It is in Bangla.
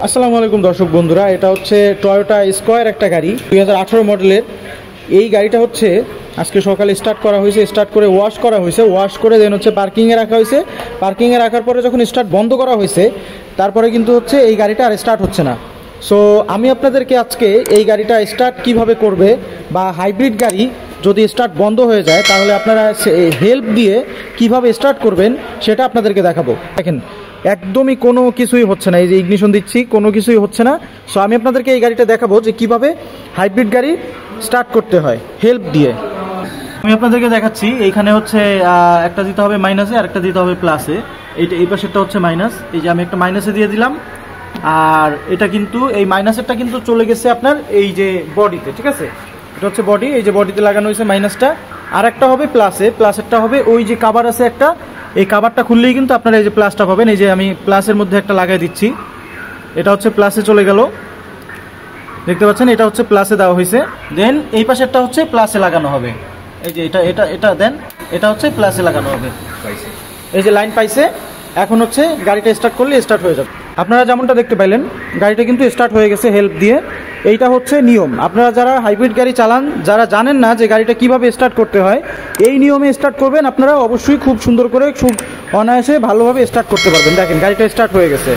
আসসালামু আলাইকুম দর্শক বন্ধুরা, এটা হচ্ছে টয়োটা স্কয়ার একটা গাড়ি 2018 মডেলের। এই গাড়িটা হচ্ছে আজকে সকালে স্টার্ট করা হয়েছে, স্টার্ট করে ওয়াশ করা হয়েছে, ওয়াশ করে দেন হচ্ছে পার্কিংয়ে রাখা হয়েছে। পার্কিংয়ে রাখার পরে যখন স্টার্ট বন্ধ করা হয়েছে তারপরে কিন্তু হচ্ছে এই গাড়িটা আর স্টার্ট হচ্ছে না। সো আমি আপনাদেরকে আজকে এই গাড়িটা স্টার্ট কিভাবে করবে বা হাইব্রিড গাড়ি যদি স্টার্ট বন্ধ হয়ে যায় তাহলে আপনারা হেল্প দিয়ে কিভাবে স্টার্ট করবেন সেটা আপনাদেরকে দেখাবো। দেখেন একদমই কোনো কিছুই হচ্ছে না, এই যে ইগনিশন দিচ্ছি কোনো কিছুই হচ্ছে না। সো আমি আপনাদেরকে এই গাড়িটা দেখাবো যে কিভাবে হাইব্রিড গাড়ি স্টার্ট করতে হয় হেল্প দিয়ে। আমি আপনাদেরকে দেখাচ্ছি, এইখানে হচ্ছে একটা দিতে হবে মাইনাসে আর একটা দিতে হবে প্লাসে। এই পাশেরটা হচ্ছে মাইনাস, এই যে আমি একটা মাইনাসে দিয়ে দিলাম, আর এটা কিন্তু এই মাইনাসেরটা কিন্তু চলে গেছে আপনার এই যে বডিতে, ঠিক আছে? এটা হচ্ছে বডি, এই যে বডিতে লাগানো হয়েছে মাইনাসটা, আর একটা হবে প্লাসে, প্লাসেরটা হবে ওই যে কাভার আছে একটা, এই কাভারটা খুললেই কিন্তু আপনারা এই যে প্লাসটা পাবেন। এই যে আমি প্লাসের মধ্যে একটা লাগাই দিচ্ছি, এটা হচ্ছে প্লাসে চলে গেল, দেখতে পাচ্ছেন? এটা হচ্ছে প্লাসে দেওয়া হয়েছে। দেন এই পাশেরটা হচ্ছে প্লাসে লাগানো হবে, এই যে এটা এটা এটা দেন এটা হচ্ছে প্লাসে লাগানো হবে। এই যে লাইন পাইছে, এখন হচ্ছে গাড়িটা স্টার্ট করলে স্টার্ট হয়ে যাবে। আপনারা যেমনটা দেখতে পাইলেন গাড়িটা কিন্তু স্টার্ট হয়ে গেছে হেল্প দিয়ে। এইটা হচ্ছে নিয়ম। আপনারা যারা হাইব্রিড গাড়ি চালান, যারা জানেন না যে গাড়িটা কিভাবে স্টার্ট করতে হয়, এই নিয়মে স্টার্ট করবেন, আপনারা অবশ্যই খুব সুন্দর করে খুব অনায়াসে ভালোভাবে স্টার্ট করতে পারবেন। দেখেন গাড়িটা স্টার্ট হয়ে গেছে।